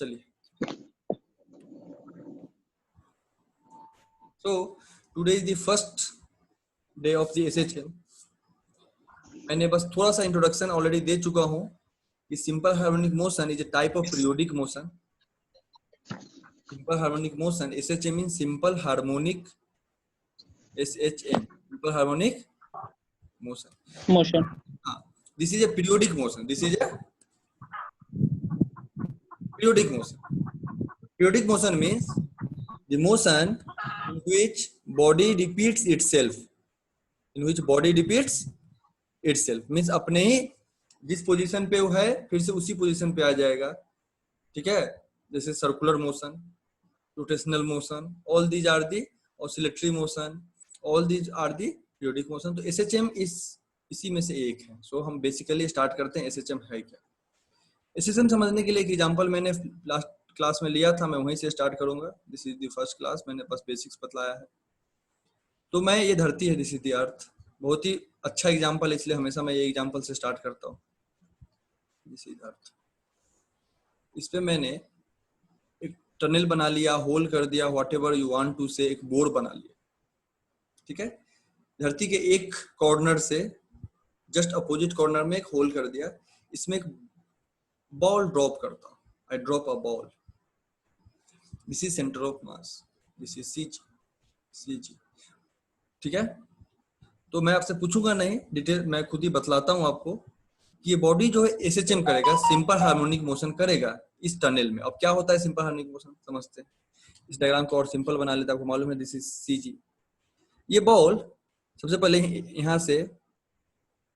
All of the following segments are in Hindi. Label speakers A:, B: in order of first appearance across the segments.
A: चलिए, so today is the first day of the SHM. मैंने बस थोड़ा सा इंट्रोडक्शन ऑलरेडी दे चुका हूँ कि simple harmonic motion is a type of periodic motion. Simple harmonic motion, SHM means simple harmonic, SHM, simple harmonic motion. This is a periodic motion. This is a periodic motion. Periodic motion means the motion in which body repeats itself. In which body repeats itself means अपने ही जिस पोजीशन पे वो है फिर से उसी पोजीशन पे आ जाएगा, ठीक है? जैसे circular motion, rotational motion, all these are the oscillatory motion, all these are the periodic motion. तो SHM इसी में से एक है. सो हम बेसिकली स्टार्ट करते हैं SHM है क्या. SHM समझने के लिए एक एग्जांपल मैंने लास्ट क्लास में लिया था, मैं वहीं से स्टार्ट करूंगा. This is the first class, मैंने बस बेसिक्स बतलाया है. तो मैं ये धरती है, दिस इज द अर्थ. बहुत ही अच्छा एग्जांपल है, इसलिए हमेशा मैं ये एग्जांपल से स्टार्ट करता हूँ. This is earth. इस पे मैंने एक टनल बना लिया, होल कर दिया, व्हाटएवर यू वांट टू से, एक बोर्ड बना लिया, ठीक है? धरती के एक कॉर्नर से जस्ट अपोजिट कॉर्नर में एक होल कर दिया, इसमें एक बॉल ड्रॉप करता हूं. I drop a ball. This is centre of mass. This is CG, ठीक है? तो मैं आपसे पूछूंगा नहीं डिटेल, मैं खुद ही बतलाता हूं आपको कि ये बॉडी जो है SHM करेगा, सिंपल हार्मोनिक मोशन करेगा इस टनल में. अब क्या होता है सिंपल हार्मोनिक मोशन, समझते हैं. इस डायग्राम को और सिंपल बना लेते हैं. आपको मालूम है दिस इज सीजी. ये बॉल सबसे पहले यहाँ से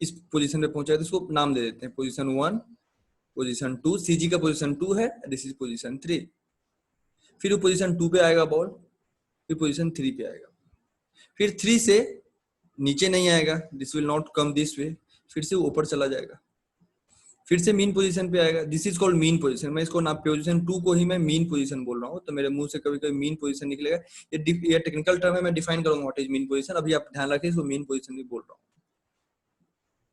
A: इस पोजीशन पे पहुंचा है, तो इसको नाम दे देते हैं पोजीशन 1, पोजीशन 2. सीजी का पोजीशन 2 है, दिस इज पोजीशन 3. फिर वो पोजीशन 2 पे आएगा बॉल, फिर पोजीशन 3 पे आएगा, फिर 3 से नीचे नहीं आएगा, this will not come this way, फिर से वो ऊपर चला जाएगा, फिर से मीन पोजीशन पे आएगा. This is called mean position. मैं इसको ना पोजीशन 2 को ही मैं मीन पोजीशन बोल रहा हूँ, तो मेरे मुंह से कभी कभी मीन पोजीशन निकलेगा. ये टेक्निकल टर्म है, मैं डिफाइन करूंगा व्हाट इज मीन पोजीशन. अभी आप ध्यान रखिए, इसको मीन पोजीशन भी बोल रहा हूँ,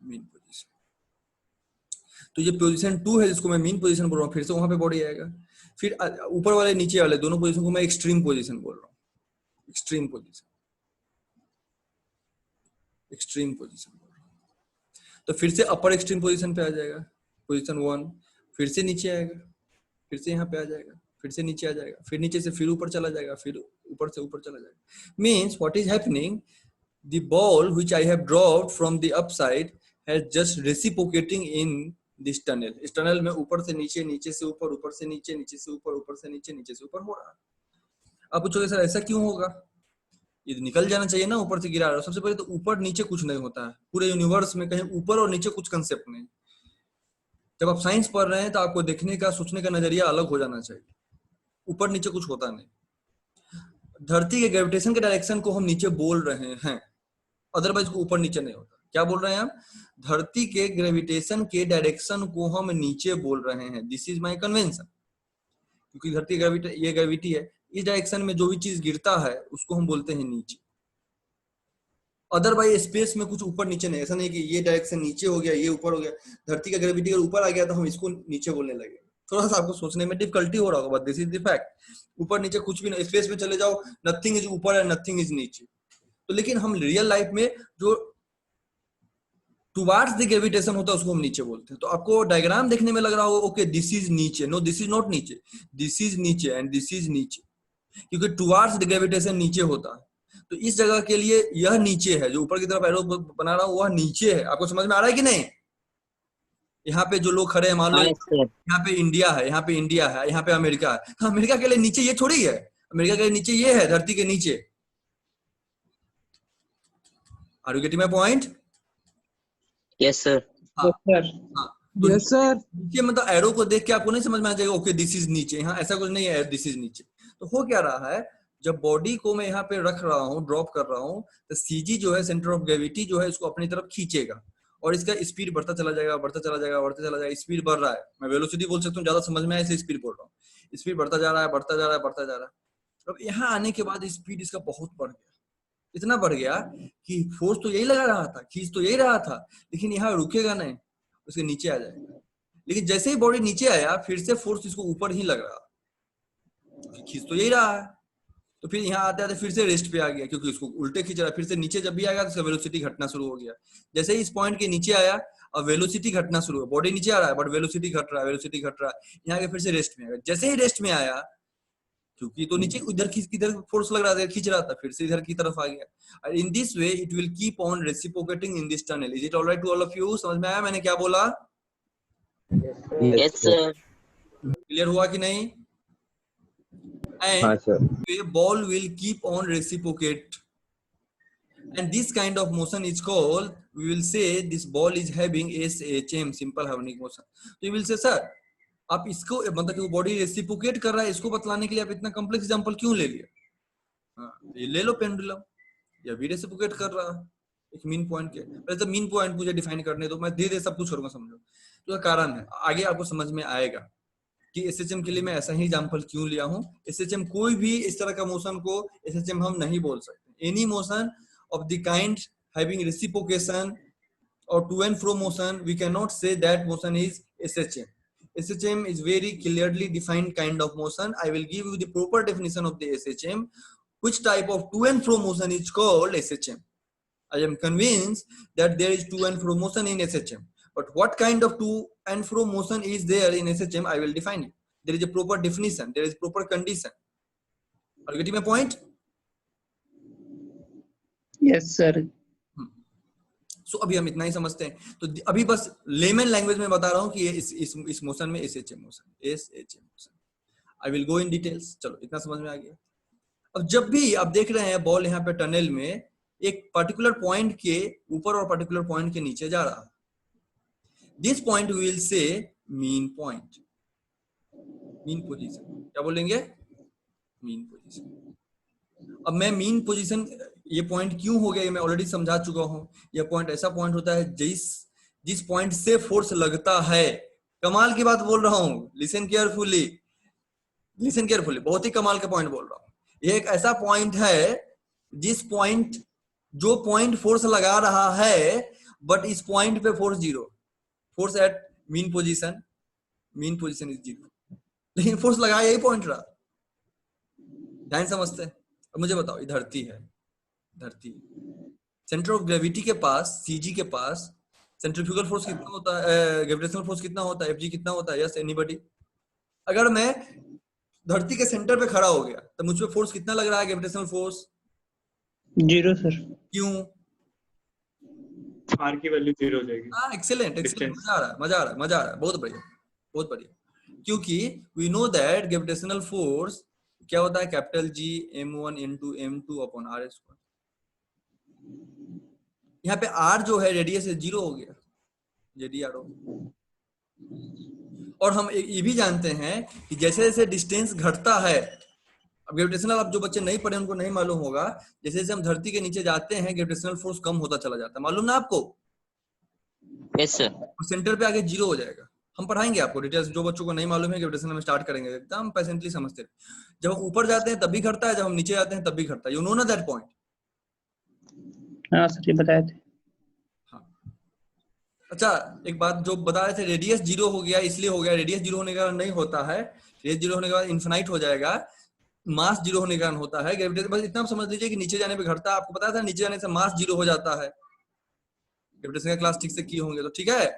A: मीन पोजीशन. तो ये पोजीशन 2 है जिसको मैं मीन पोजीशन बोल रहा हूँ, फिर से वहां पे बॉडी आएगा. फिर ऊपर वाले नीचे वाले दोनों पोजीशन को मैं एक्सट्रीम पोजीशन बोल रहा हूँ. एक्सट्रीम पोजीशन, एक्सट्रीम पोजीशन बोल रहा हूँ. तो फिर से अपर एक्सट्रीम पोजीशन पे आ जाएगा, पोजीशन 1, फिर से नीचे आएगा, फिर से यहाँ पे आ जाएगा, फिर से नीचे आ जाएगा, फिर नीचे से फिर ऊपर चला जाएगा, फिर ऊपर से ऊपर चला जाएगा. Means what is happening, the ball which I have dropped from the upside has just reciprocating in this tunnel. इस टनल में ऊपर से नीचे, नीचे से ऊपर, ऊपर से नीचे, नीचे से ऊपर, ऊपर से नीचे, नीचे से ऊपर हो रहा है. आप पूछोगे सर ऐसा क्यों होगा, ये निकल जाना चाहिए ना, ऊपर से गिरा रहा है. सबसे पहले तो ऊपर नीचे कुछ नहीं होता है पूरे यूनिवर्स में, कहीं ऊपर और नीचे कुछ कंसेप्ट नहीं. जब आप साइंस पढ़ रहे हैं तो आपको देखने का, सोचने का नजरिया अलग हो जाना चाहिए. ऊपर नीचे कुछ होता नहीं. धरती के ग्रेविटेशन के डायरेक्शन को हम नीचे बोल रहे हैं, अदरवाइज को ऊपर नीचे नहीं होता. क्या बोल रहे हैं हम? धरती के ग्रेविटेशन के डायरेक्शन को हम नीचे बोल रहे हैं. This is my convention. क्योंकि धरती ये ग्रेविटी है, इस डायरेक्शन में जो भी चीज गिरता है उसको हम बोलते हैं नीचे. अदरवाइज स्पेस में कुछ ऊपर नीचे नहीं. ऐसा नहीं कि ये डायरेक्शन नीचे हो गया, ये ऊपर हो गया. धरती का ग्रेविटी अगर ऊपर आ गया तो हम इसको नीचे बोलने लगे. थोड़ा सा आपको सोचने में डिफिकल्टी हो रहा होगा, but this is the fact. ऊपर नीचे कुछ भी नहीं. स्पेस में चले जाओ, नथिंग इज ऊपर एंड नथिंग इज नीचे. तो लेकिन हम रियल लाइफ में जो टुवार्ड्स द ग्रेविटेशन होता है उसको हम नीचे बोलते हैं. तो आपको डायग्राम देखने में लग रहा होगा ओके दिस इज नीचे. नो, दिस इज नॉट नीचे, दिस इज नीचे एंड दिस इज नीचे. क्योंकि टुवार्ड्स द ग्रेविटेशन नीचे होता है. तो इस जगह के लिए यह नीचे है, जो ऊपर की तरफ एरो बना रहा हूं वह नीचे है. आपको समझ में आ रहा है कि नहीं? यहाँ पे जो लोग खड़े हैं, मान लो यहाँ पे इंडिया है, यहाँ पे इंडिया है, यहाँ पे अमेरिका है. तो अमेरिका के लिए नीचे ये थोड़ी है, अमेरिका के लिए नीचे ये है, धरती के नीचे. Are you getting my point?
B: Yes sir.
A: Yes sir. नीचे मतलब एरो को देख के आपको नहीं समझ में आ जाएगा ओके दिस इज नीचे. यहाँ ऐसा कुछ नहीं है दिस इज नीचे. तो हो क्या रहा है, जब बॉडी को मैं यहाँ पे रख रहा हूँ, ड्रॉप कर रहा हूँ, तो सीजी जो है, सेंटर ऑफ ग्रेविटी जो है, इसको अपनी तरफ खींचेगा और इसका स्पीड बढ़ता चला जाएगा, बढ़ता चला जाएगा, बढ़ता चला जाएगा. स्पीड बढ़ रहा है, मैं वेलोसिटी बोल सकता हूँ, ज्यादा समझ में आए इसे स्पीड बोल रहा हूँ. स्पीड बढ़ता जा रहा है, बढ़ता जा रहा है, बढ़ता जा रहा है. अब यहाँ आने के बाद स्पीड इसका बहुत बढ़ गया. इतना बढ़ गया कि फोर्स तो यही लगा रहा था, खींच तो यही रहा था, लेकिन यहाँ रुकेगा नहीं, उसके नीचे आ जाएगा. लेकिन जैसे ही बॉडी नीचे आया फिर से फोर्स इसको ऊपर ही लग रहा, खींच तो यही रहा है। तो फिर यहाँ आते आते फिर से रेस्ट पे आ गया, क्योंकि उसको उल्टे खींच रहा है। फिर से नीचे जब भी आएगा तो उसका वेलोसिटी घटना शुरू हो गया। जैसे ही इस पॉइंट के नीचे आया, अब वेलोसिटी घटना शुरू हो, बॉडी नीचे आ रहा है बट वेलोसिटी घट रहा है, वेलोसिटी घट रहा है। यहाँ आके फिर से रेस्ट में आएगा। जैसे ही रेस्ट में आया, क्योंकि तो नीचे इधर इधर फोर्स लग रहा था, खींच रहा था, फिर से इधर की तरफ आ गया। In this way it will keep on reciprocating in this tunnel. Is it alright to all of you? समझ में आया मैंने क्या बोला?
B: Yes, sir.
A: क्लियर हुआ कि नहीं?
C: हाँ
A: And
C: sir.
A: a ball will keep on reciprocate, and this kind of motion is called, we will say this ball is having SHM, simple harmonic motion. तो you will say sir आप इसको मतलब कि बॉडी रेसिप्रोकेट कर रहा है, इसको बतलाने के लिए आप इतना कॉम्प्लेक्स एग्जांपल क्यों ले लिया? ये ले लो पेंडुलम, या भी रेसिप्रोकेट कर रहा है एक मीन पॉइंट के। पहले तो मीन पॉइंट मुझे डिफाइन करने दो, मैं धीरे सब कुछ करूंगा, समझो। तो कारण है, आगे आपको समझ में आएगा कि एसएचएम के लिए मैं ऐसा ही एग्जांपल क्यों लिया हूं। एसएचएम कोई भी इस तरह का मोशन को एसएचएम हम नहीं बोल सकते। Any motion of the kind having reciprocation or to and fro motion, we can not say that motion is SHM. SHM is very clearly defined kind of motion. I will give you the proper definition of the SHM. Which type of to and fro motion is called SHM? I am convinced that there is to and fro motion in SHM. But what kind of to and fro motion is there in SHM? I will define it. There is a proper definition. There is proper condition. Are you getting my point?
D: Yes, sir.
A: So अभी हम इतना ही समझते हैं। तो अभी बस लेमन लैंग्वेज में बता रहा हूं कि ये इस मोशन में SHM motion. I will go in details. चलो इतना समझ में आ गया। अब जब भी आप देख रहे हैं बॉल यहाँ पे टनल में एक पर्टिकुलर पॉइंट के ऊपर और पर्टिकुलर पॉइंट के नीचे जा रहा है, this point we will say mean point, mean position. क्या बोलेंगे? Mean position. अब मैं मीन पोजीशन, ये पॉइंट क्यों हो गया ये मैं ऑलरेडी समझा चुका हूं। यह पॉइंट ऐसा पॉइंट होता है जिस पॉइंट से फोर्स लगता है। कमाल की बात बोल रहा हूं, लिसन केयरफुली, लिसन केयरफुली, बहुत ही कमाल का पॉइंट बोल रहा हूं। ये एक ऐसा पॉइंट है जो पॉइंट फोर्स लगा रहा है, बट इस पॉइंट पे force zero, force at mean position is zero, लेकिन फोर्स लगाया यही पॉइंट रहा। ध्यान समझते हैं। अब मुझे बताओ, ये धरती है, धरती सेंटर ऑफ ग्रेविटी के पास, सीजी के पास सेंट्रीफ्यूगल फोर्स कितना होता है, ग्रेविटेशनल फोर्स कितना होता है, एफजी कितना होता है? Yes anybody? अगर मैं धरती के सेंटर पे खड़ा हो गया तो मुझ पे फोर्स कितना लग रहा है, ग्रेविटेशनल फोर्स?
D: 0 सर।
A: क्यों?
E: आर की वैल्यू 0 हो जाएगी।
A: हाँ, एक्सीलेंट, मजा आ रहा है, बहुत बढ़िया। क्योंकि we know that gravitational force क्या होता है, capital G m1 into m2 upon r square. यहाँ पे r जो है रेडियस है, 0 हो गया, JDR हो गया। और हम ये भी जानते हैं कि जैसे जैसे डिस्टेंस घटता है, अब ग्रेविटेशनल आप जो बच्चे नहीं पढ़े उनको नहीं मालूम होगा, जैसे जैसे हम धरती के नीचे जाते हैं ग्रेविटेशनल फोर्स कम होता चला जाता है, मालूम ना आपको?
B: Yes, sir.
A: सेंटर पे आके 0 हो जाएगा। हम पढ़ाएंगे आपको डिटेल्स, जो बच्चों को नहीं मालूम है ग्रेविटेशनल में स्टार्ट करेंगे, एकदम पेशेंटली समझते रहे। जब हम ऊपर जाते हैं तब भी घटता है, जब हम नीचे जाते हैं तब भी घटता है। यू नो ना दैट पॉइंट?
D: हाँ सर, ये बताए थे।
A: हाँ। अच्छा, एक बात जो बता रहे थे, रेडियस 0 हो गया इसलिए हो गया, रेडियस 0 होने का नहीं होता है, रेडियस 0 होने के बाद इन्फिनाइट हो जाएगा, मास 0 होने का होता है। ग्रेविटेशन बस इतना समझ लीजिए कि नीचे जाने पे घटता है। आपको पता था नीचे जाने से मास 0 हो जाता है, ग्रेविटेशन का क्लास ठीक से किए होंगे तो ठीक है।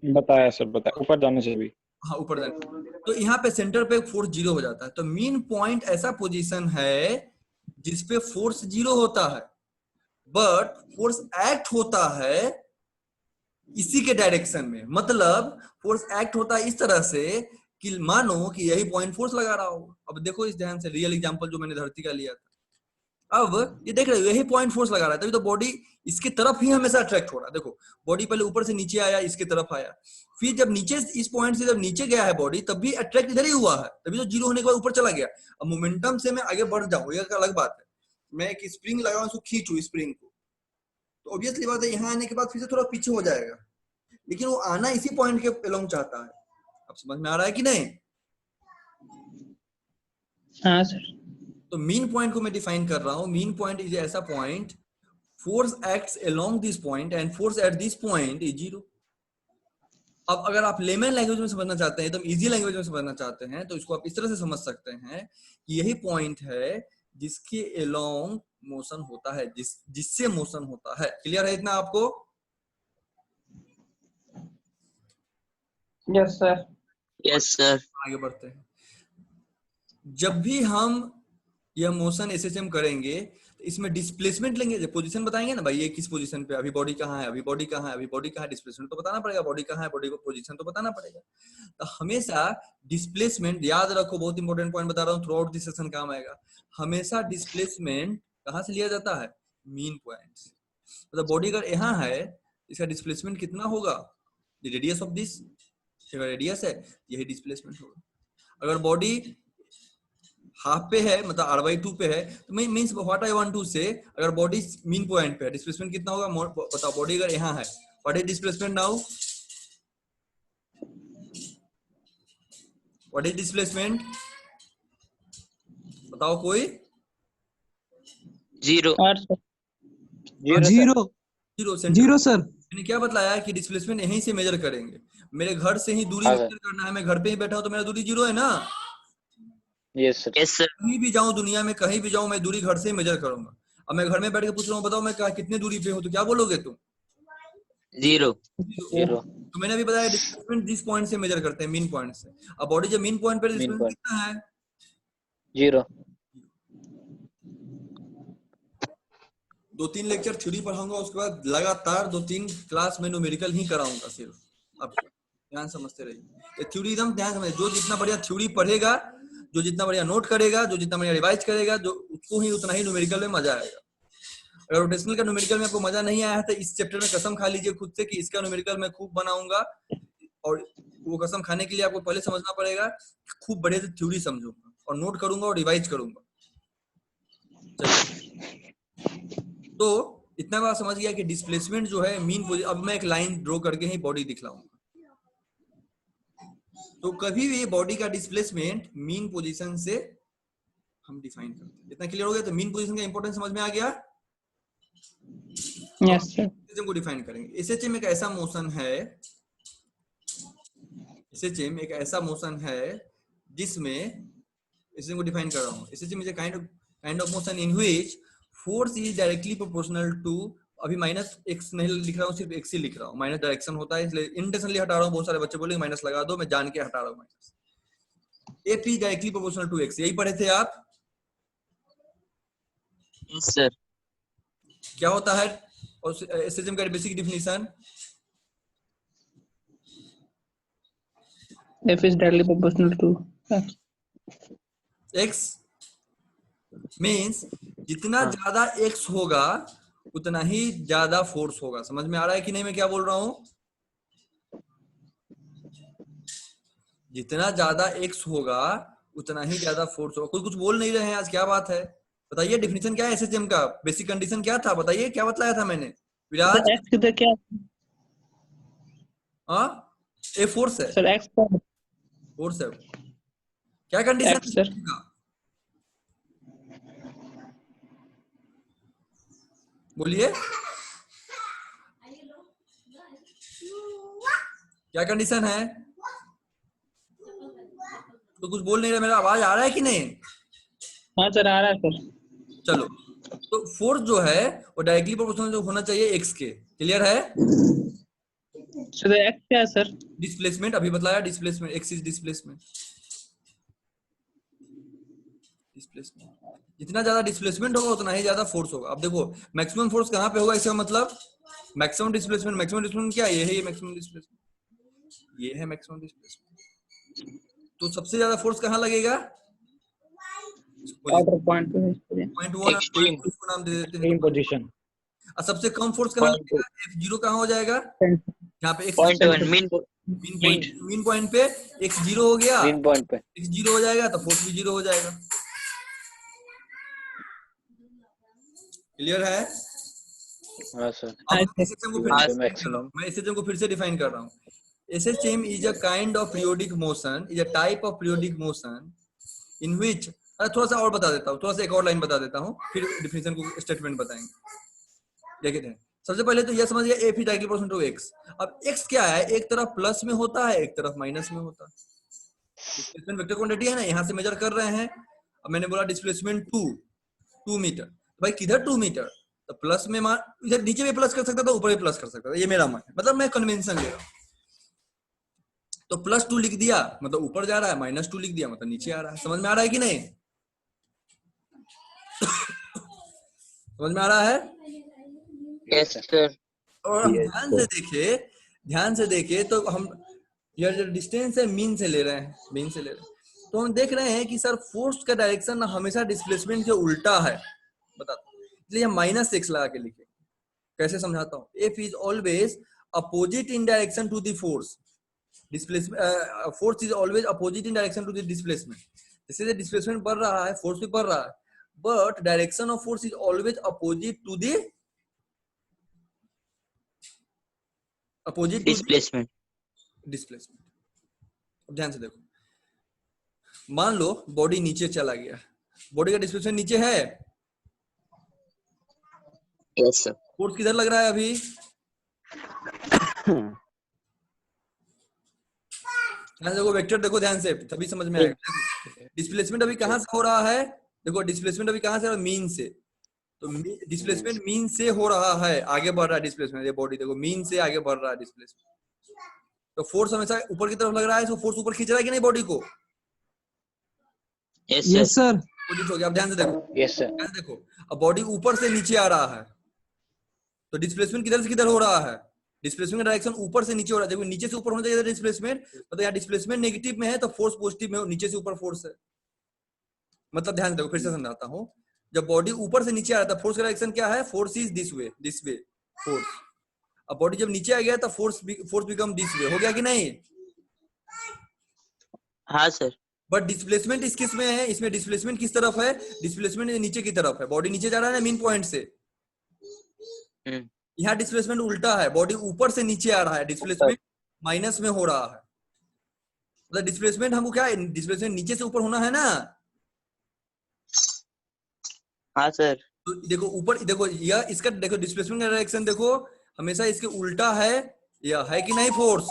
C: बताया सर, बताया। ऊपर जाने से भी,
A: हाँ ऊपर जाने, तो यहाँ पे सेंटर पे फोर्स 0 हो जाता है। तो मीन पॉइंट ऐसा पोजीशन है जिसपे फोर्स 0 होता है, बट फोर्स एक्ट होता है इसी के डायरेक्शन में। मतलब फोर्स एक्ट होता है इस तरह से कि मानो कि यही पॉइंट फोर्स लगा रहा हो। अब देखो इस ध्यान से, रियल एग्जांपल जो मैंने धरती का लिया था, अब ये देख रहे हो यही पॉइंट फोर्स लगा रहा है, तभी तो बॉडी इसके तरफ ही हमेशा अट्रैक्ट हो रहा है। देखो बॉडी पहले ऊपर से नीचे आया, इसके तरफ आया, फिर जब नीचे इस पॉइंट से जब नीचे गया है बॉडी, तब भी अट्रैक्ट इधर ही हुआ है, तभी तो 0 होने के बाद ऊपर चला गया। अब मोमेंटम से मैं आगे बढ़ जाऊं, ये अलग बात है। मैं एक स्प्रिंग लगाऊं, उसको खींचूं स्प्रिंग को, तो ऑब्वियसली बात है यहाँ आने के बाद फिर से थोड़ा पीछे हो जाएगा, लेकिन वो आना इसी पॉइंट के अलोंग चाहता है। अब समझ में आ रहा है कि नहीं?
D: हाँ सर।
A: तो मीन पॉइंट को मैं डिफाइन कर रहा हूं। मीन पॉइंट इज ऐसा point, force acts along this point and force at this point is 0। अब अगर आप लेमन लैंग्वेज में समझना चाहते हैं, एकदम इजी लैंग्वेज में समझना चाहते हैं, तो इसको आप इस तरह से समझ सकते हैं कि यही पॉइंट है जिसके अलोंग मोशन होता है, जिससे मोशन होता है। क्लियर है इतना आपको?
D: Yes sir.
B: Yes, sir.
A: आगे बढ़ते हैं। जब भी हम यह मोशन एसएचएम करेंगे तो इसमें डिस्प्लेसमेंट लेंगे, जब पोजीशन बताएंगे ना भाई, ये किस पोजीशन पे, अभी बॉडी कहाँ है, अभी बॉडी कहाँ है, अभी बॉडी कहाँ है, डिस्प्लेसमेंट तो बताना पड़ेगा, बॉडी कहाँ है, बॉडी को पोजीशन तो बताना पड़ेगा। तो हमेशा डिस्प्लेसमेंट याद रखो, बहुत इंपॉर्टेंट पॉइंट बता रहा हूँ, थ्रू आउट दिस सेशन काम आएगा। हमेशा डिस्प्लेसमेंट कहाँ से लिया जाता है? मीन पॉइंट से। मतलब बॉडी अगर यहाँ है, इसका डिस्प्लेसमेंट कितना होगा? रेडियस ऑफ दिस, रेडियस है, यही डिस्प्लेसमेंट होगा। अगर बॉडी हाफ पे है, मतलब r/2 पे है, तो means what I want to say, अगर बॉडी मीन पॉइंट पे है, डिस्प्लेसमेंट कितना होगा? बताओ, बॉडी अगर यहाँ है, what is displacement now? What is displacement? बताओ कोई।
B: 0.
D: आर सर।
C: Zero
A: zero sir. मैंने क्या बतलाया कि डिस्प्लेसमेंट यहीं से मेजर करेंगे। मेरे घर से ही दूरी
C: हाँ, सर।
A: मेजर करना है, मैं घर पे ही बैठा हूं तो मेरा दूरी 0 है ना।
C: Yes sir.
B: Yes, sir.
A: कहीं भी जाऊं दुनिया में, कहीं भी जाऊं, मैं दूरी घर से ही मेजर करूंगा। अब मैं घर में बैठ के पूछ रहा हूँ, बताओ मैं कितने दूरी पे हूँ, तो क्या बोलोगे तुम?
B: 0.
C: जीरो।
A: तो मैंने अभी बताया डिस्प्लेसमेंट जिस पॉइंट से मेजर करते हैं, मीन पॉइंट से। अब बॉडी जब मीन पॉइंट पे, डिस्प्लेसमेंट
C: point.
A: कितना है?
C: जीरो।
A: 2-3 लेक्चर थ्योरी पढ़ाऊंगा, उसके बाद लगातार 2-3 क्लास में न्यूमेरिकल ही कराऊंगा सिर्फ। अब ध्यान समझते रहिए, ये थ्योरी एकदम ध्यान समझिए। जो जितना बढ़िया थ्योरी पढ़ेगा, जो जितना बढ़िया नोट करेगा, जो जितना बढ़िया रिवाइज करेगा, जो उसको ही उतना ही न्यूमेरिकल में मजा आएगा। अगर रोटेशनल का न्यूमेरिकल में आपको मजा नहीं आया है तो इस चैप्टर में कसम खा लीजिए खुद से कि इसका न्यूमेरिकल मैं खूब बनाऊंगा। और वो कसम खाने के लिए आपको पहले समझना पड़ेगा, खूब बढ़िया से थ्योरी समझूंगा और नोट करूंगा और रिवाइज करूंगा। तो इतना बात समझ गया कि डिस्प्लेसमेंट जो है मीन पोजीशन। अब मैं एक लाइन ड्रॉ करके ही बॉडी दिखलाऊंगा। तो कभी भी बॉडी का डिस्प्लेसमेंट मीन पोजीशन से हम डिफाइन करते हैं। इतना क्लियर हो गया? तो मीन पोजीशन का इंपॉर्टेंस समझ में आ गया।
D: Yes sir.
A: एसएचएम को डिफाइन करेंगे। एसएचएम एक ऐसा मोशन है, एसएचएम एक ऐसा मोशन है जिसमें, एसएचएम को डिफाइन कर रहा हूं, SHM is a kind of motion in which force is directly proportional to, अभी माइनस एक्स नहीं लिख रहा हूँ, सिर्फ एक्स ही लिख रहा हूँ, माइनस डायरेक्शन होता है इसलिए इंटेंशनली हटा रहा हूँ। बहुत सारे बच्चे बोलेंगे माइनस लगा दो, मैं जान के हटा रहा हूँ minus. AP is directly proportional to X, यही पढ़े थे आप।
B: Yes, sir.
A: क्या होता है एसएचएम का basic definition?
D: F is directly proportional to X.
A: X means जितना ज्यादा एक्स होगा उतना ही ज्यादा फोर्स होगा। समझ में आ रहा है कि नहीं मैं क्या बोल रहा हूं? जितना ज्यादा एक्स होगा उतना ही ज्यादा फोर्स होगा। कोई कुछ बोल नहीं रहे हैं आज, क्या बात है? बताइए डिफिनीशन क्या है एसएचएम का? बेसिक कंडीशन क्या था बताइए, क्या बतलाया था मैंने? विराज,
D: सर X किधर क्या?
A: हाँ ए फोर्स है,
D: सर X क्या?
A: फोर्स है। क्या कंडीशन
D: X सर।
A: का? बोलिए क्या कंडीशन है? तो कुछ बोल नहीं रहे, मेरा आवाज आ रहा है कि नहीं?
D: हाँ सर आ रहा है सर।
A: चलो, तो फोर्स जो है वो डायरेक्टली प्रोपोर्शनल जो होना चाहिए एक्स के। क्लियर है?
D: सर X क्या है सर?
A: डिस्प्लेसमेंट अभी बतलाया, displacement x is displacement. Displacement जितना ज्यादा डिस्प्लेसमेंट होगा उतना ही ज्यादा फोर्स होगा। अब देखो मैक्सिमम फोर्स कहाँ पे होगा, इसका मतलब मैक्सिमम डिस्प्लेसमेंट क्या है? ये है मैक्सिमम डिस्प्लेसमेंट, ये है मैक्सिमम डिस्प्लेसमेंट। तो सबसे ज्यादा फोर्स कहाँ लगेगा?
D: आउटर पॉइंट पे।
A: Point 1
C: Extreme.
A: को नाम दे देते हैं।
C: Same position.
A: और सबसे कम फोर्स कहाँ लगेगा? F0 कहाँ हो जाएगा? यहाँ पे x
B: 0.1 mean.
A: मीन पॉइंट पे x 0 हो गया,
C: मेन पॉइंट पे।
A: x 0 हो जाएगा तो फोर्स भी 0 हो जाएगा। क्लियर है?
C: हाँ सर।
A: अब SHM को फिर से define कर रहा हूं।
C: मैक्सिमम।
A: मैं SHM को फिर से डिफाइन कर रहा हूँ। SHM is a kind of periodic motion, is a type of periodic motion in which, थोड़ा सा और बता देता हूँ, थोड़ा सा एक और लाइन बता देता हूँ, फिर डिफिनीशन को स्टेटमेंट बताएंगे। क्या कहते हैं? सबसे पहले तो यह समझिए F is directly proportional to X. अब एक्स क्या है, एक तरफ प्लस में होता है, एक तरफ माइनस में होता है। डिस्प्लेसमेंट वेक्टर क्वांटिटी है ना, यहाँ से मेजर कर रहे हैं। अब मैंने बोला डिस्प्लेसमेंट 2 मीटर, तो भाई किधर 2 मीटर, तो प्लस में मान इधर नीचे भी प्लस कर सकता था, ऊपर भी प्लस कर सकता था, ये मेरा मन है, मतलब मैं कन्वेंशन ले रहा हूँ। तो +2 लिख दिया मतलब ऊपर जा रहा है, -2 लिख दिया मतलब नीचे आ रहा है। समझ में आ रहा है कि नहीं? समझ में आ रहा है?
B: Yes sir.
A: और हम
C: Yes,
A: ध्यान से देखे तो हम यह जो डिस्टेंस है मीन से ले रहे हैं, मीन से ले रहे हैं। तो हम देख रहे हैं कि सर फोर्स का डायरेक्शन हमेशा डिस्प्लेसमेंट के उल्टा है, बता, इसलिए हम -x लगा के लिखे। कैसे समझाता हूँ, F is always opposite in direction to the force, displacement force is always opposite in direction to the displacement. जैसे डिस्प्लेसमेंट बढ़ रहा है, फोर्स भी बढ़ रहा है, but direction of force is always opposite to the
B: displacement.
A: Displacement. अब ध्यान से देखो, मान लो बॉडी नीचे चला गया, बॉडी का डिस्प्लेसमेंट नीचे है,
B: यस सर।
A: फोर्स किधर लग रहा है अभी? ध्यान से देखो, वेक्टर देखो ध्यान से, तभी समझ में आएगा। डिस्प्लेसमेंट अभी कहां से हो रहा है? देखो डिस्प्लेसमेंट अभी कहां से हो रहा है? मीन से। तो डिस्प्लेसमेंट मीन से हो रहा है, आगे बढ़ रहा है डिस्प्लेसमेंट। ये बॉडी देखो मीन से आगे बढ़ रहा है डिस्प्लेसमेंट। तो फोर्स हमेशा ऊपर की तरफ लग रहा है, तो फोर्स ऊपर खींच रहा है कि नहीं बॉडी को?
B: Yes sir.
A: अपोजिट हो गया। अब ध्यान से देखो,
C: Yes, sir.
A: ध्यान से देखो, अब बॉडी ऊपर से नीचे आ रहा है, तो डिस्प्लेसमेंट किधर से किधर हो रहा है? डिस्प्लेसमेंट का डायरेक्शन ऊपर से नीचे हो रहा है। देखो नीचे से ऊपर होना चाहिए डिस्प्लेसमेंट, मतलब यहाँ डिस्प्लेसमेंट नेगेटिव में है तो फोर्स पॉजिटिव में हो, नीचे से ऊपर फोर्स है। मतलब ध्यान से देखो, फिर से समझाता हूँ। जब बॉडी ऊपर से नीचे आ रहा था, फोर्स का डायरेक्शन क्या है? Force is this way force. अब बॉडी जब नीचे आ गया तो फोर्स बिकम दिस वे, हो गया कि नहीं?
B: हाँ सर।
A: बट डिस्प्लेसमेंट इस किस में है? इसमें डिस्प्लेसमेंट किस तरफ है? डिस्प्लेसमेंट नीचे की तरफ है। बॉडी नीचे जा रहा है ना मेन पॉइंट से, यहाँ डिस्प्लेसमेंट उल्टा है, बॉडी ऊपर से नीचे आ रहा है, डिस्प्लेसमेंट माइनस में हो रहा है। मतलब डिस्प्लेसमेंट हमको क्या है? डिस्प्लेसमेंट नीचे से ऊपर होना है ना।
B: हाँ सर।
A: तो देखो ऊपर, देखो यह इसका, देखो डिस्प्लेसमेंट का डायरेक्शन देखो हमेशा इसके उल्टा है, यह है कि नहीं फोर्स?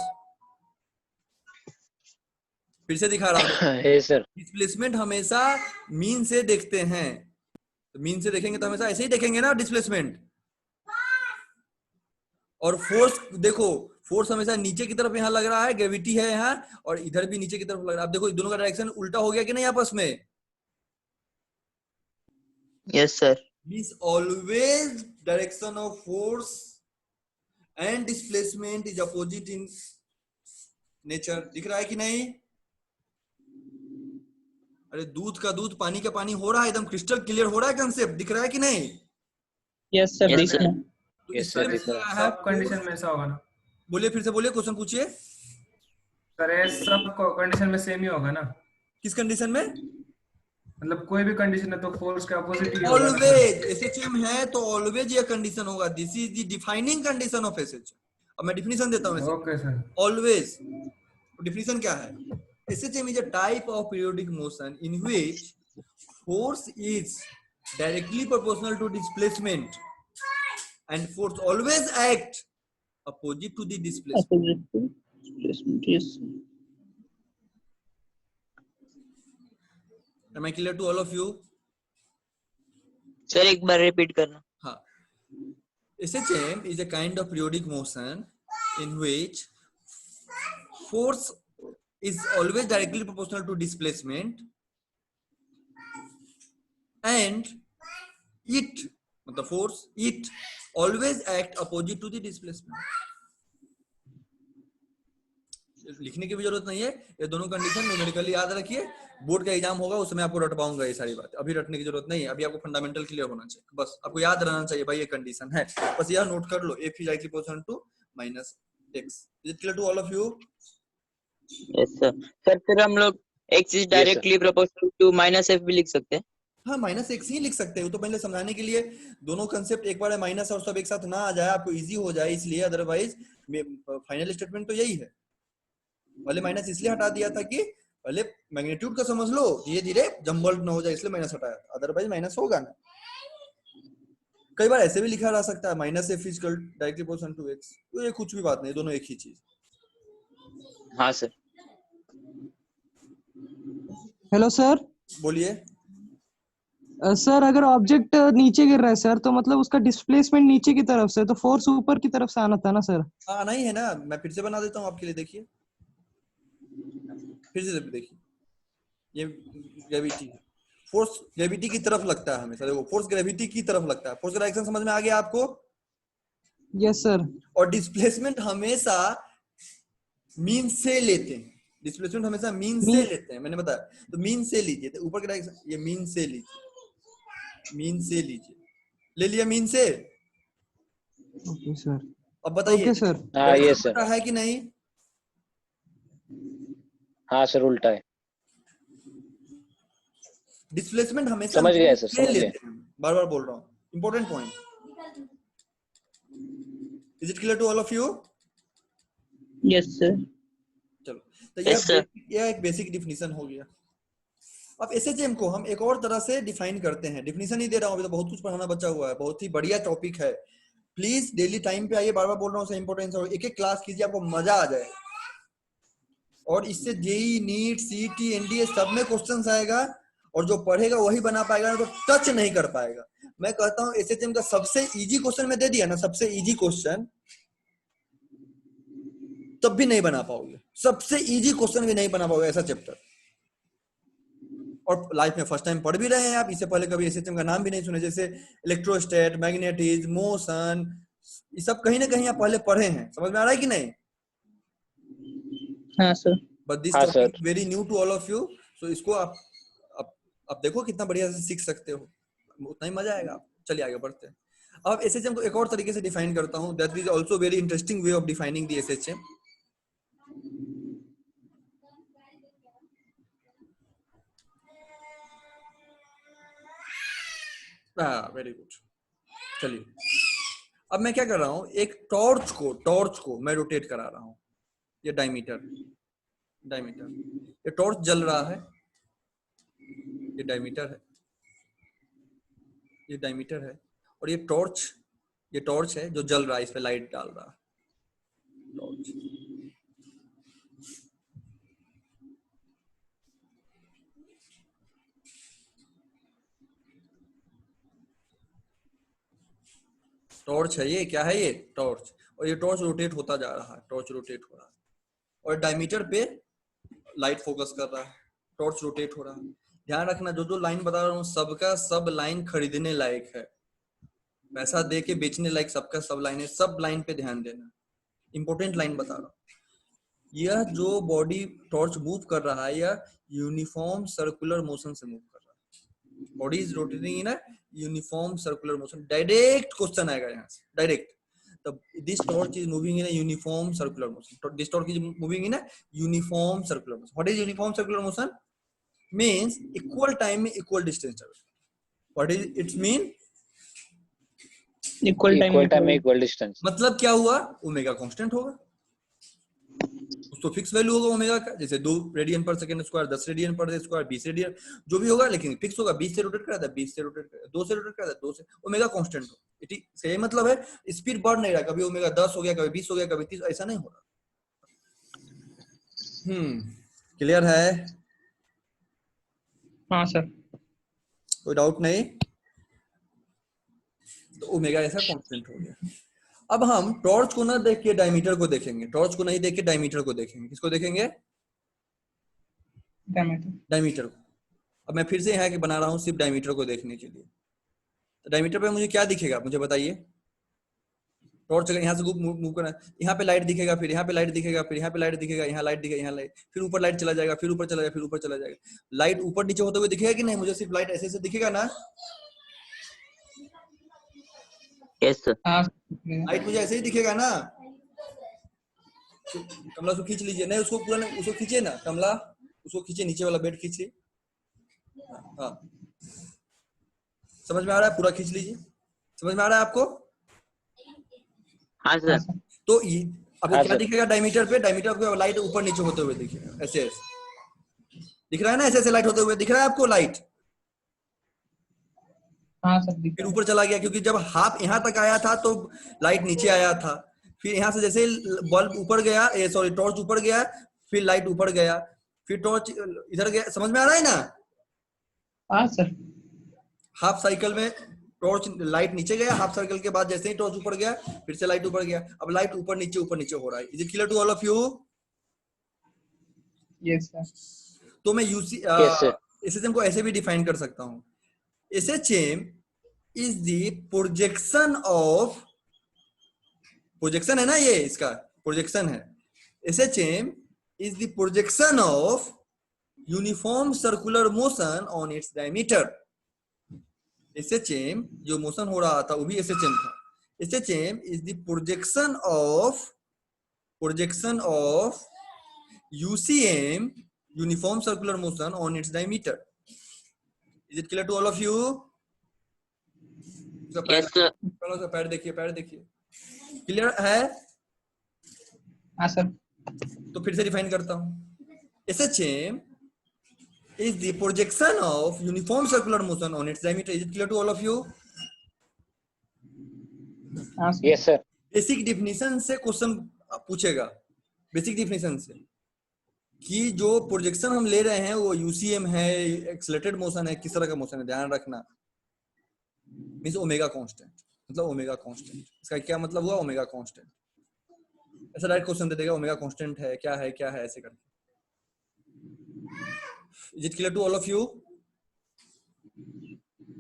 A: फिर से दिखा रहा हूं,
C: Yes, sir.
A: डिस्प्लेसमेंट हमेशा मीन से देखते हैं, तो मीन से देखेंगे तो हमेशा ऐसे ही देखेंगे ना डिस्प्लेसमेंट। और फोर्स देखो, फोर्स हमेशा नीचे की तरफ यहाँ लग रहा है, ग्रेविटी है यहाँ, और इधर भी नीचे की तरफ लग रहा है। अब देखो दोनों का डायरेक्शन उल्टा हो गया कि नहीं आपस में?
B: Yes sir.
A: Means always direction of force and displacement is opposite in nature। दिख रहा है कि नहीं? अरे दूध का दूध, पानी का पानी हो रहा है, एकदम क्रिस्टल क्लियर हो रहा है कंसेप्ट, दिख रहा है कि नहीं?
D: यस सर,
B: Yes,
D: दिख
B: sir.
D: रहा है।
A: तो
C: Yes,
A: इससे
C: sir, दिख रहा है।
A: है
E: सब कंडीशन में ऐसा होगा ना
A: बोलिए, फिर से बोलिए, क्वेश्चन पूछिए।
E: सर? ये सब कंडीशन में सेम ही होगा ना?
A: किस कंडीशन में?
E: मतलब कोई भी कंडीशन है तो फोर्स के अपोजिट ही होगा ना सर?
A: ऑलवेज एसएचएम है तो ऑलवेज ये कंडीशन होगा। This is the defining condition of SHM. अब मैं डिफिनेशन देता हूँ।
E: Okay sir.
A: ऑलवेज डिफिनेशन क्या है? SHM is a type of periodic motion in which force is directly proportional to displacement and force always act opposite to the displacement।
D: Opposite to displacement, yes.
A: Am I clear to all of you?
B: Sir एक बार रिपीट करना।
A: हाँ, SHM is a kind of periodic motion in which force is always directly proportional to displacement and it, the force, it always act opposite to the displacement। लिखने की भी जरूरत नहीं है, ये दोनों कंडीशन न्यूमेरिकली याद रखिए। बोर्ड का एग्जाम होगा उसमें आपको रट पाऊंगा ये सारी बात, अभी रटने की जरूरत नहीं है। अभी आपको फंडामेंटल क्लियर होना चाहिए, बस आपको याद रहना चाहिए भाई ये कंडीशन है, बस यह नोट कर लो। F is directly proportional to -x। Is it clear to all of you?
B: Yes sir. Sir फिर हम लोग x is directly proportional to -f भी लिख सकते हैं।
A: हाँ, -x ही लिख सकते हो। तो पहले समझाने के लिए दोनों कंसेप्ट एक बार माइनस और सब एक साथ ना आ जाए, आपको इजी हो जाए इसलिए, अदरवाइज फाइनल स्टेटमेंट तो यही है। पहले माइनस इसलिए हटा दिया था कि पहले मैग्नीट्यूड का समझ लो, धीरे धीरे जम्बल्ड ना हो जाए, इसलिए माइनस हटाया था, अदरवाइज माइनस होगा ना। कई बार ऐसे भी लिखा जा सकता है minus F is directly proportional to X, तो ये कुछ भी बात नहीं, दोनों एक ही चीज।
B: हाँ सर।
F: Hello sir.
A: बोलिए।
F: सर अगर ऑब्जेक्ट नीचे गिर रहा है सर, तो मतलब उसका डिस्प्लेसमेंट नीचे की तरफ से, तो फोर्स ऊपर की तरफ से आना था ना सर?
A: हाँ आना ही है ना, मैं फिर से बना देता हूँ आपके लिए, देखिए फिर से देखिए, ये ग्रेविटी है, फोर्स ग्रेविटी की तरफ लगता है हमेशा, देखो फोर्स ग्रेविटी की तरफ लगता है, फोर्स का डायरेक्शन समझ में आ गया आपको?
F: Yes sir.
A: और डिस्प्लेसमेंट हमेशा मीन से लेते हैं, डिस्प्लेसमेंट हमेशा मीन से लेते हैं, मैंने बताया, तो मीन से लीजिए, तो ऊपर का डायरेक्शन ये मीन से लीजिए, मीन से लीजिए, ले लिया मीन से।
F: Okay sir.
A: अब बताइए
F: ओके सर।
C: हाँ ये सर।
A: पता है कि नहीं?
C: हाँ सर उल्टा है।
A: डिस्प्लेसमेंट हमेशा
C: समझ गया
A: मीन
C: सर,
A: से
C: समझ
A: लेते
C: गया।
A: हैं, बार बार बोल रहा हूँ, important point. Is it clear to all of you?
D: Yes, sir.
A: चलो, तो
B: Yes, sir.
A: यह एक बेसिक डिफिनीशन हो गया। अब एसएचएम को हम एक और तरह से डिफाइन करते हैं, डिफिनीशन ही दे रहा हूँ, अभी तो बहुत कुछ पढ़ाना बचा हुआ है, बहुत ही बढ़िया टॉपिक है, प्लीज डेली टाइम पे आइए, बार बार बोल रहा हूँ, इंपॉर्टेंस, और एक एक क्लास कीजिए, आपको मजा आ जाए, और इससे जेई नीट सीटी एनडीए सब में क्वेश्चंस आएगा, और जो पढ़ेगा वही बना पाएगा, तो टच नहीं कर पाएगा। मैं कहता हूँ एसएचएम का सबसे इजी क्वेश्चन में दे दिया ना, सबसे इजी क्वेश्चन, तब भी नहीं बना पाओगे, सबसे इजी क्वेश्चन भी नहीं बना पाओगे ऐसा चैप्टर, और लाइफ में फर्स्ट टाइम पढ़ भी रहे हैं आप, इससे पहले कभी एसएचएम का नाम भी नहीं सुने, जैसे इलेक्ट्रोस्टैट, मैग्नेटिज्म, मोशन, ये सब कहीं ना कहीं आप पहले पढ़े हैं, समझ में आ रहा है कि नहीं?
D: हाँ सर।
A: बट दिस
C: हाँ,
A: topic
C: sir.
A: Very new to all of you, so इसको आप देखो कितना बढ़िया से सीख सकते हो, उतना ही मजा आएगा। आप चलिए आगे बढ़ते हैं। अब एसएचएम को एक और तरीके से डिफाइन करता हूं, that is also very interesting way of defining the SHM. Very good. चलिए, अब मैं क्या कर रहा हूं, एक टॉर्च को मैं रोटेट करा रहा हूं, ये डायमीटर, ये टॉर्च जल रहा है, ये डायमीटर है, और ये टॉर्च है जो जल रहा है, इस पे लाइट डाल रहा है, टॉर्च। टॉर्च है, ये क्या है, ये टॉर्च, और ये टॉर्च रोटेट होता जा रहा है, टॉर्च रोटेट हो रहा है, और डायमीटर पे लाइट फोकस कर रहा है, टॉर्च रोटेट हो रहा है। ध्यान रखना, जो लाइन बता रहा हूँ सबका सब लाइन खरीदने लायक है, पैसा दे के बेचने लायक सबका सब लाइन है, सब लाइन पे ध्यान देना, इंपॉर्टेंट लाइन बता रहा हूँ। यह जो बॉडी टॉर्च मूव कर रहा है, यह यूनिफॉर्म सर्कुलर मोशन से मूव कर रहा है, body is rotating in a uniform circular motion. Direct question आएगा यहाँ से, direct, this torch is moving in a uniform circular motion. This torch is moving in a uniform circular motion. What is uniform circular motion? Means equal time में equal distance travel. What is it mean?
D: Equal time.
C: Equal time में इक्वल डिस्टेंस।
A: मतलब क्या हुआ, ओमेगा कांस्टेंट होगा, तो फिक्स वैल्यू होगा ओमेगा का, जैसे 2 रेडियन पर सेकंड स्क्वायर, 10 रेडियन पर स्क्वायर, 20 रेडियन, जो भी होगा, लेकिन फिक्स होगा, 20 से रोटेट करा था 20 से रोटेट करा, 2 से रोटेट करा था 2 से, ओमेगा कांस्टेंट हो। सही मतलब है, स्पीड बढ़ नहीं रहा, कभी ओमेगा 10 हो गया, कभी 20 हो गया, कभी 30, ऐसा नहीं हो रहा। क्लियर है?
D: हाँ सर।
A: कोई डाउट नहीं? तो ओमेगा ऐसा कांस्टेंट हो गया। अब हम टॉर्च को ना देख के डायमीटर को देखेंगे, टॉर्च को नहीं देख के डायमीटर को देखेंगे। किसको देखेंगे? डायमीटर को। अब मैं फिर से यहाँ के बना रहा हूँ सिर्फ डायमीटर को देखने के लिए। तो डायमीटर पे मुझे क्या दिखेगा, मुझे बताइए। टॉर्च अगर यहाँ से मूव करना, यहाँ पे लाइट दिखेगा, फिर यहाँ पे लाइट दिखेगा, फिर यहाँ पे लाइट दिखेगा, यहाँ लाइट दिखेगा, यहाँ लाइट, फिर ऊपर लाइट चला जाएगा, फिर ऊपर चला जाएगा, फिर ऊपर चला जाएगा। लाइट ऊपर नीचे होते हुए दिखेगा कि नहीं? मुझे सिर्फ लाइट ऐसे ऐसे दिखेगा ना?
B: Yes, sir.
A: लाइट मुझे ऐसे ही दिखेगा ना? कमला उसको खींच लीजिए, नहीं उसको पूरा नहीं, उसको खींचे ना कमला, उसको खींचे, नीचे वाला बेड खींचिए। हाँ, समझ में आ रहा है? पूरा खींच लीजिए, समझ में आ रहा है आपको?
B: हाँ सर।
A: तो ये आपको
C: हाँ,
A: क्या
C: सर।
A: दिखेगा डायमीटर पे? डायमीटर पे लाइट ऊपर नीचे होते हुए दिखेगा, ऐसे ऐसे दिख रहा है ना, ऐसे ऐसे लाइट होते हुए दिख रहा है आपको लाइट?
D: हाँ सर दिख
A: फिर
D: रहा है।
A: ऊपर चला गया, क्योंकि जब हाफ यहाँ तक आया था तो लाइट नीचे आया था। फिर यहाँ से जैसे बल्ब ऊपर गया, सॉरी टॉर्च ऊपर गया, फिर लाइट ऊपर गया, फिर टॉर्च इधर गया। समझ में आ रहा है ना?
D: हाँ सर।
A: हाफ साइकिल में टॉर्च लाइट नीचे गया, हाफ साइकिल के बाद जैसे ही टॉर्च ऊपर गया फिर से लाइट ऊपर गया। अब लाइट ऊपर नीचे हो रहा है। Is it clear to all of you?
D: Yes sir.
A: तो मैं यूसी
C: Yes, sir.
A: एसएचएम को ऐसे भी डिफाइन कर सकता हूं। SHM is the projection of, projection है ना, ये इसका प्रोजेक्शन है। SHM is the projection of uniform circular motion on its diameter. SHM जो मोशन हो रहा था वो भी एसएचएम था। SHM is the projection of UCM, uniform circular motion on its diameter. Is it clear to all of you?
B: Yes, sir.
A: पैर देखिए, पैर देखिए, क्लियर है?
D: हाँ सर।
A: तो फिर से डिफाइन करता हूं। SHM is the projection of uniform circular motion on its diameter. Is it clear to all of you?
D: हाँ sir.
C: Yes, sir.
A: Basic definition से क्वेश्चन पूछेगा, बेसिक डिफिनीशन से, कि जो प्रोजेक्शन हम ले रहे हैं वो यूसीएम है, एक्सेलरेटेड मोशन है, किस तरह का मोशन है, ध्यान रखना। मींस ओमेगा कांस्टेंट, मतलब ओमेगा कांस्टेंट। इसका क्या मतलब हुआ? Omega constant. ऐसा डायरेक्ट क्वेश्चन दे देगा, ओमेगा कांस्टेंट है, क्या है, क्या है, ऐसे करके। Is it clear to all of you?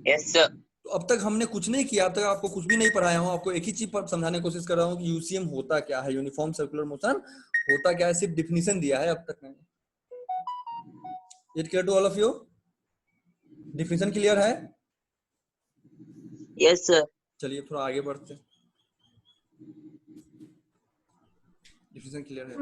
B: Yes, sir.
A: तो अब तक हमने कुछ नहीं किया, अब तक आपको कुछ भी नहीं पढ़ाया हूं। आपको एक ही चीज पर समझाने की कोशिश कर रहा हूं कि यूसीएम होता क्या है, यूनिफॉर्म सर्कुलर मोशन होता क्या है, सिर्फ डिफिनीशन दिया है अब तक मैंने। Is it clear to all of you? Definition clear है?
B: Yes, sir.
A: चलिए थोड़ा आगे बढ़ते हैं। डिफिनीशन क्लियर है?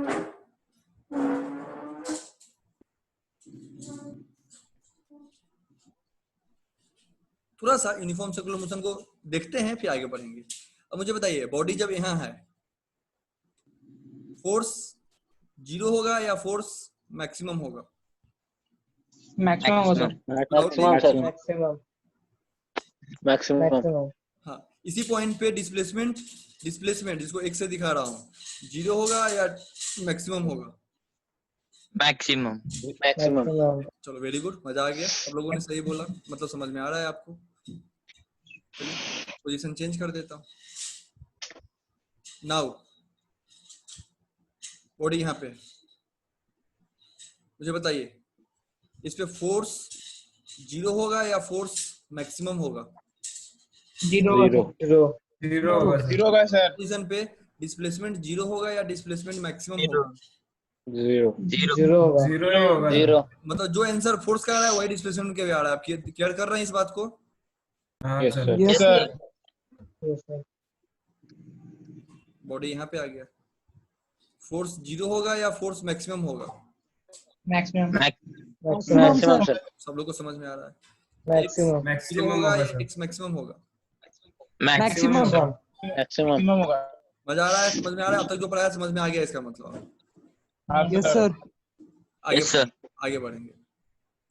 A: थोड़ा सा यूनिफॉर्म सर्कुलर मोशन को देखते हैं, फिर आगे बढ़ेंगे। अब मुझे बताइए, बॉडी जब यहाँ है, फोर्स 0 होगा या फोर्स मैक्सिमम होगा?
D: मैक्सिमम हो sir.
C: Maximum, sir.
G: Maximum
C: Maximum.
G: Maximum
A: हाँ, इसी पॉइंट पे डिस्प्लेसमेंट जिसको x से दिखा रहा हूँ 0 होगा या मैक्सिमम होगा?
B: Maximum.
C: Maximum.
G: मैक्सिमम
A: चलो वेरी गुड, मजा आ गया, सब लोगों ने सही बोला, मतलब समझ में आ रहा है आपको। चलिए पोजीशन चेंज कर देता हूँ। नाउ बॉडी यहाँ पे, मुझे बताइए इस पे फोर्स 0 होगा या फोर्स मैक्सिमम होगा?
D: 0
C: Zero.
G: जीरो
E: जीरो होगा सर।
A: पोजीशन पे डिस्प्लेसमेंट 0 होगा या डिस्प्लेसमेंट मैक्सिमम
B: Zero.
A: होगा?
C: Zero.
G: जीरो होगा
E: जीरो ही होगा सर।
C: Zero.
A: मतलब जो आंसर फोर्स का आ रहा है वही डिस्प्लेसमेंट के भी आ रहा है। आप क्लियर कर रहे हैं इस बात को?
E: हाँ
C: Yes,
E: sir.
C: sir.
F: Yes
B: Yes,
F: sir.
B: sir.
A: Body यहाँ पे आ गया। फोर्स 0 होगा या फोर्स मैक्सिमम होगा?
D: मैक्सिमम।
G: Maximum
C: Maximum, sir.
A: सब लोग को समझ में आ रहा है?
G: मैक्सिमम
A: 0
E: मैक्सिमम
A: होगा
E: होगा
A: या
E: सर।
A: x मैक्सिमम होगा?
B: Maximum.
F: मैक्सिमम।
C: Maximum.
D: होगा।
A: मजा आ रहा है, समझ में आ रहा है? अब तक जो पढ़ाया समझ में आ गया इसका मतलब।
F: Yes sir.
A: आगे
B: Yes, sir.
A: आगे बढ़ेंगे।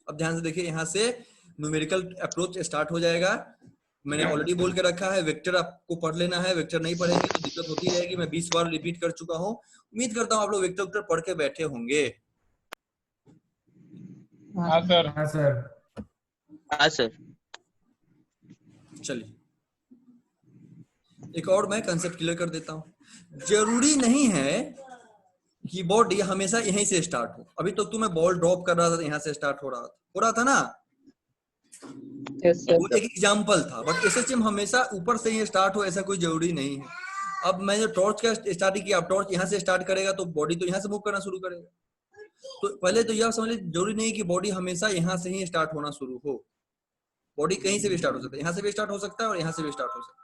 A: अब ध्यान से देखिए, यहाँ से न्यूमेरिकल अप्रोच स्टार्ट हो जाएगा। मैंने ऑलरेडी बोल के रखा है, वेक्टर आपको पढ़ लेना है। वेक्टर नहीं पढ़ेंगे तो दिक्कत होती रहेगी। मैं 20 बार रिपीट कर चुका हूँ। उम्मीद करता हूँ आप लोग वेक्टर पढ़ के बैठे होंगे।
D: हाँ सर।
E: हाँ सर।
B: हाँ sir.
A: चलिए एक और मैं कंसेप्ट क्लियर कर देता हूँ। जरूरी नहीं है कि बॉडी हमेशा यहीं से स्टार्ट हो। अभी तो तुम्हें बॉल ड्रॉप कर रहा था तो यहाँ से स्टार्ट हो रहा था ना,
G: यस
A: वो एक एग्जाम्पल था। बट एसएचएम हमेशा ऊपर से ही स्टार्ट हो ऐसा कोई जरूरी नहीं है। अब मैं जो टॉर्च का स्टार्टिंग किया, अब टॉर्च यहाँ से स्टार्ट करेगा तो बॉडी तो यहाँ से मूव करना शुरू करेगा। तो पहले तो यह समझ लीजिए, जरूरी नहीं कि बॉडी हमेशा यहाँ से ही स्टार्ट होना शुरू हो। बॉडी कहीं से भी स्टार्ट हो सकता है, यहाँ से भी स्टार्ट हो सकता है और यहाँ से भी स्टार्ट हो सकता है।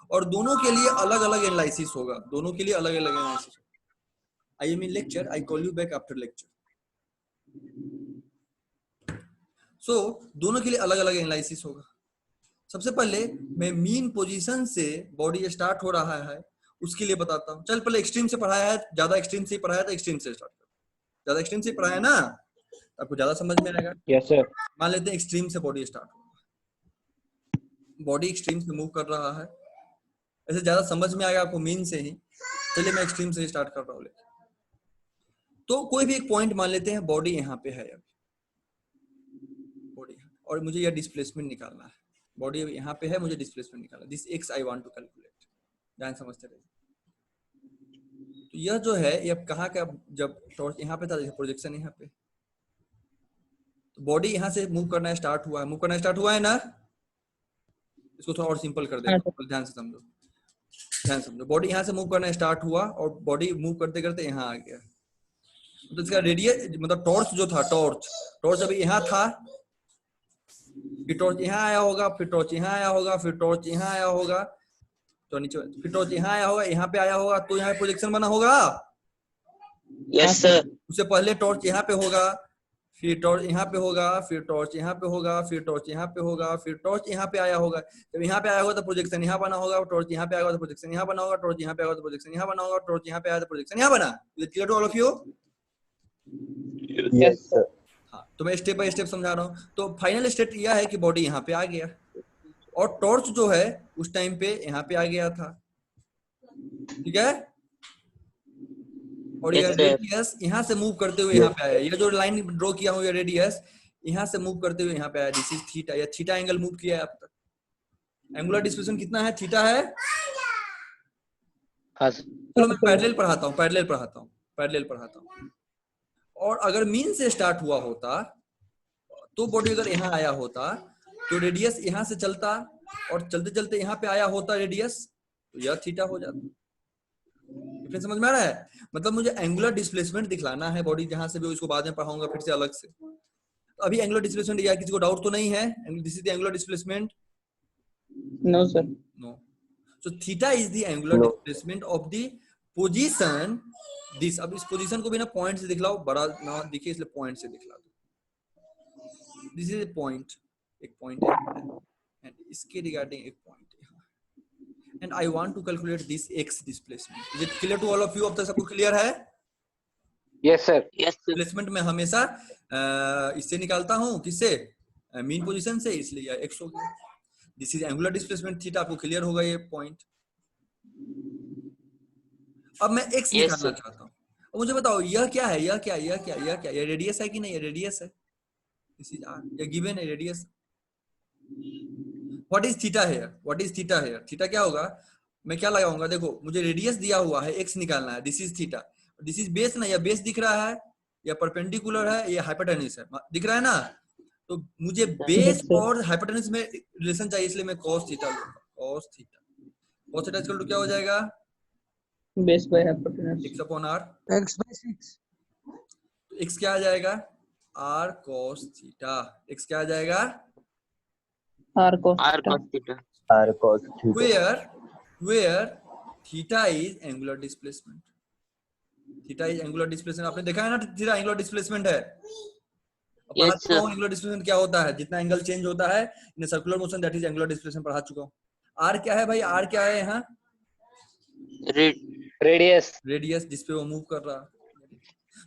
A: और दोनों के लिए अलग अलग एनालिसिस होगा, दोनों के लिए अलग अलग एनालिसिस होगा। I am in lecture, I call you back after lecture. So दोनों के लिए अलग अलग एनालिसिस होगा। सबसे पहले मैं मीन पोजीशन से बॉडी स्टार्ट हो रहा है उसके लिए बताता हूँ। चल पहले एक्सट्रीम से पढ़ाया है, ज्यादा एक्सट्रीम से पढ़ाया था, एक्सट्रीम से स्टार्ट कर। ज्यादा एक्सट्रीम से पढ़ाया ना, आपको ज्यादा समझ में आएगा।
C: Yes, sir.
A: मान लेते हैं एक्सट्रीम से बॉडी स्टार्ट होगा। बॉडी एक्सट्रीम से मूव कर रहा है। ऐसे ज्यादा समझ में आएगा आपको मीन से ही। चलिए मैं एक्सट्रीम से ही स्टार्ट कर रहा हूँ। तो कोई भी एक पॉइंट मान लेते हैं, बॉडी यहाँ पे है अभी, बॉडी और मुझे यह डिस्प्लेसमेंट निकालना है। बॉडी अभी यहाँ पे है, मुझे डिस्प्लेसमेंट निकालना है। This x I want to calculate. ध्यान समझते रहिए। तो यह जो है ये अब कहाँ का, जब टॉर्च यहाँ पे था, प्रोजेक्शन यहाँ पे, तो बॉडी यहाँ से मूव करना स्टार्ट हुआ है। मूव करना स्टार्ट हुआ है ना। इसको थोड़ा और सिंपल कर देता हूं, ध्यान से समझो, ध्यान समझो। बॉडी यहाँ से मूव करना स्टार्ट हुआ और बॉडी मूव करते करते यहाँ आ गया। तो इसका रेडियस मतलब टॉर्च जो था, टॉर्च अभी यहाँ था, फिर टॉर्च यहाँ आया होगा, फिर टॉर्च यहाँ आया होगा, फिर टॉर्च यहाँ आया होगा, तो नीचे फिर टॉर्च यहाँ आया होगा, यहाँ पे आया होगा, तो यहाँ प्रोजेक्शन बना होगा।
B: Yes sir.
A: उससे पहले टॉर्च यहाँ पे होगा, फिर टॉर्च यहाँ पे होगा, फिर टॉर्च यहाँ पे होगा, फिर टॉर्च यहाँ पे होगा, फिर टॉर्च यहाँ पे आया होगा। जब यहाँ पे आया होगा तो प्रोजेक्शन यहाँ बना होगा, टॉर्च यहाँ पे आया होगा तो प्रोजेक्शन यहाँ बना होगा, टॉर्च यहाँ पे आया होगा तो प्रोजेक्शन यहाँ बना होगा, टॉर्च यहाँ पे आया तो प्रोजेक्शन यहाँ बना। Is it clear to all of you?
G: Yes, sir.
A: हाँ, तो मैं स्टेप बाय स्टेप समझा रहा हूँ। तो फाइनल स्टेट यह है कि बॉडी यहाँ पे आ गया और टॉर्च जो है उस टाइम पे यहाँ पे आ गया था, ठीक है। और ये
B: Yes, sir.
A: रेडियस यहाँ से मूव करते हुए यहाँ पे आया। ये जो लाइन ड्रॉ किया हूँ, ये रेडियस यहाँ से मूव करते हुए यहाँ पे आया। दिस इज थीटा, या थीटा एंगल मूव किया है अब तक। एंगुलर डिस्प्लेसमेंट कितना है? थीटा है।
C: हाँ सर।
A: चलो मैं पैरेलल पढ़ाता हूँ। और अगर मीन से स्टार्ट हुआ होता तो बॉडी अगर यहाँ आया होता तो रेडियस यहाँ से चलता और चलते चलते यहाँ पे आया होता रेडियस, तो यह थीटा हो जाता। डिफरेंस समझ में आ रहा है? मतलब मुझे एंगुलर डिस्प्लेसमेंट दिखलाना है बॉडी जहां से भी, इसको बाद में पढ़ाऊंगा फिर से अलग से। तो अभी एंगुलर डिस्प्लेसमेंट या किसी को डाउट तो नहीं है? This is the angular displacement.
D: No, sir.
A: No. So theta is the angular displacement of the position. This, अब इस पोजीशन को भी ना पॉइंट से दिखलाओ, बड़ा ना दिखे इसलिए पॉइंट से दिखला दो। दिस इज ए पॉइंट, एक पॉइंट है एंड इसके रिगार्डिंग एक पॉइंट है and I want to calculate this x displacement. Is it clear to all of you? अब तक सबको क्लियर है?
C: Yes sir.
B: Yes sir.
A: Displacement में हमेशा इससे निकालता हूं, किससे? मीन पोजीशन से, इसलिए यह एक्स हो गया। This is angular displacement theta. आपको क्लियर होगा ये पॉइंट? अब मैं एक्स
B: Yes,
A: निकालना
B: sir.
A: चाहता हूँ। अब मुझे बताओ यह क्या है, यह क्या, यह क्या, यह क्या, यह रेडियस है कि नहीं? ये रेडियस है। दिस इज आर, ये गिवन है radius. What is theta here? What is theta here? Theta क्या होगा? मैं क्या लगाऊंगा? देखो मुझे रेडियस दिया हुआ है, एक्स निकालना है। This is theta, this is base ना, या बेस दिख रहा है, या परपेंडिकुलर है, या हाइपोटेन्यूज है, दिख रहा है ना। तो मुझे बेस और हाइपोटेन्यूज में रिलेशन चाहिए, इसलिए मैं cos थीटा लूंगा। cos थीटा इक्वल टू क्या हो जाएगा?
D: Base by hypotenuse.
A: x upon r।
F: x/6
A: तो x क्या आ जाएगा? r cos theta. x क्या आ जाएगा?
D: R cos
B: R
D: theta.
B: cos theta.
G: R cos theta.
A: where theta is angular displacement। Theta is angular displacement. आपने देखा है ना, थीटा एंगुलर डिस्प्लेसमेंट है।
B: Yes, sir.
A: एंगुलर डिस्प्लेसमेंट क्या होता है? जितना एंगल चेंज होता है in circular motion, that is angular displacement, पढ़ा चुका हूँ। आर क्या है भाई? आर क्या है यहाँ?
C: रेडियस।
A: रेडियस, जिस पे वो मूव कर रहा है।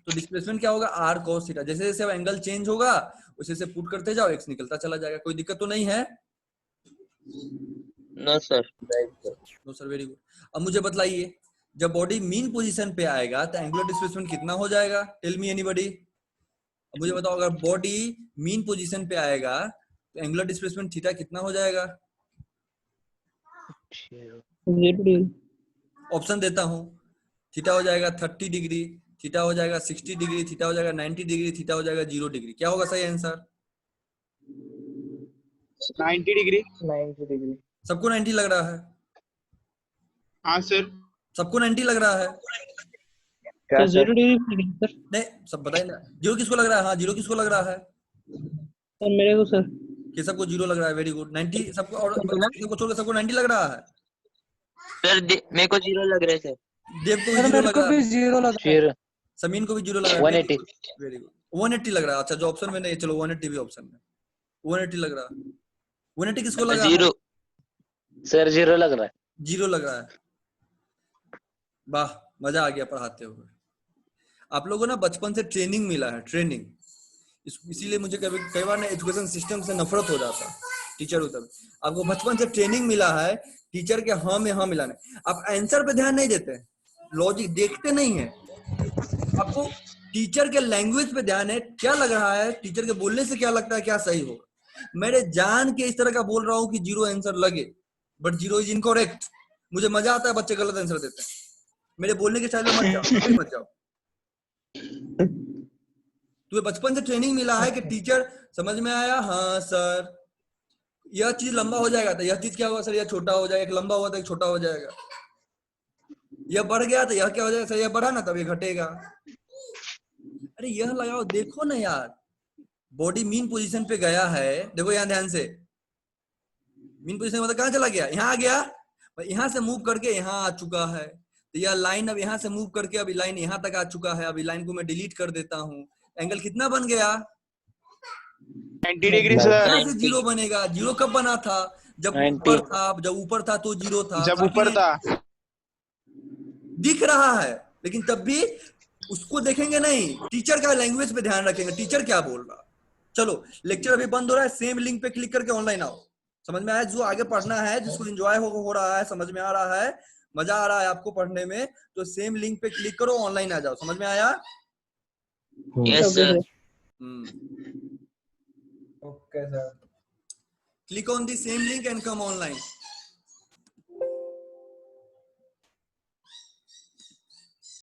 A: तो डिस्प्लेसमेंट क्या होगा? R cos theta. जैसे जैसे एंगल चेंज होगा उसे जैसे पुट करते जाओ, एक्स निकलता चला जाएगा। कोई दिक्कत तो नहीं है?
B: No sir.
A: No sir, very good. अब मुझे बताइए, जब बॉडी मीन पोजीशन पे आएगा तो एंगुलर डिस्प्लेसमेंट कितना हो जाएगा? Tell me anybody. अब मुझे बताओ, अगर बॉडी मीन पोजीशन पे आएगा तो एंगुलर डिस्प्लेसमेंट थीटा कितना हो जाएगा?
D: 0 degree.
A: ऑप्शन देता हूं। थीटा हो जाएगा 30 डिग्री, थीटा हो जाएगा 60 डिग्री, थीटा हो जाएगा 90 डिग्री, थीटा हो जाएगा 0 डिग्री। क्या होगा सही आंसर?
H: 90 डिग्री।
G: 90 degree.
A: सबको 90 लग रहा है?
H: हाँ सर।
A: सबको 90 लग रहा है?
G: क्या
D: तो
G: सर?
D: 0 degree मिलेगा सर?
A: नहीं, सब बताइए ना। 0 किसको लग रहा है? हाँ, 0 किसको लग रहा है?
D: सर मेरे को सर।
A: कि सबको 0 लग रहा है। Very good. 90 सबको, और सबको छोड़ के सबको 90 लग रहा है।
B: सर मेरे को 0 लग रहा है सर।
A: देव को भी
F: सर
A: 0
F: मेरे
A: लग
F: को
A: रहा
F: भी
A: है।
F: 0 लग रहा है।
C: फिर
A: समीन को भी 0 लग रहा है।
C: 180।
A: Very good. 180 लग रहा है। अच्छा, जो ऑप्शन में नहीं, चलो 180 भी ऑप्शन में। 180 लग रहा है। 180 किसको लग रहा है?
B: 0
C: सर 0 लग रहा है।
A: 0 लग रहा है। वाह, मजा आ गया पढ़ाते हुए। आप लोगों को ना बचपन से ट्रेनिंग मिला है, ट्रेनिंग। इसीलिए मुझे कई बार ना एजुकेशन सिस्टम से नफरत हो जाता है। टीचर हूं तब। आपको बचपन से ट्रेनिंग मिला है टीचर के हाँ में हाँ मिलाने, आप आंसर पे ध्यान नहीं देते, लॉजिक देखते नहीं है, आपको टीचर के लैंग्वेज पे ध्यान है, क्या लग रहा है टीचर के बोलने से क्या लगता है क्या सही होगा। मेरे जान के इस तरह का बोल रहा हूँ कि 0 आंसर लगे, बट 0 इज इनकरेक्ट। मुझे मजा आता है बच्चे गलत आंसर देते हैं, मेरे बोलने के स्टाइल में मत जाओ, मत जाओ। तुम्हें बचपन से ट्रेनिंग मिला है कि टीचर समझ में आया हाँ सर यह चीज लंबा हो जाएगा, तो यह चीज क्या होगा सर, यह छोटा हो जाएगा, एक लंबा हुआ तो एक छोटा हो जाएगा, यह बढ़ गया तो यह क्या हो जाएगा सर, यह बढ़ा ना तब ये घटेगा। अरे यह लगाओ, देखो ना यार, बॉडी मीन पोजीशन पे गया है, देखो यहाँ ध्यान से, मीन पोजीशन मतलब कहाँ चला गया, यहाँ आ गया, यहाँ से मूव करके यहाँ आ चुका है, तो यह लाइन अब यहाँ से मूव करके अभी लाइन यहाँ तक आ चुका है, अभी लाइन को मैं डिलीट कर देता हूँ, एंगल कितना बन गया
H: 90 डिग्री सर।
A: यहाँ से 0 बनेगा। 0 कब बना था, जब
C: 90
A: ऊपर था, जब ऊपर था तो 0 था,
H: जब ऊपर था
A: दिख रहा है, लेकिन तब भी उसको देखेंगे नहीं, टीचर का लैंग्वेज पे ध्यान रखेंगे, टीचर क्या बोल रहा। चलो लेक्चर अभी बंद हो रहा है, सेम लिंक पे क्लिक करके ऑनलाइन आओ। समझ में आया, जो आगे पढ़ना है, जिसको एंजॉय हो रहा है, समझ में आ रहा है, मजा आ रहा है आपको पढ़ने में, तो सेम लिंक पे क्लिक करो, ऑनलाइन आ जाओ। समझ में आया?
B: Yes, sir.
E: Okay, sir.
A: Click on the same link and come online.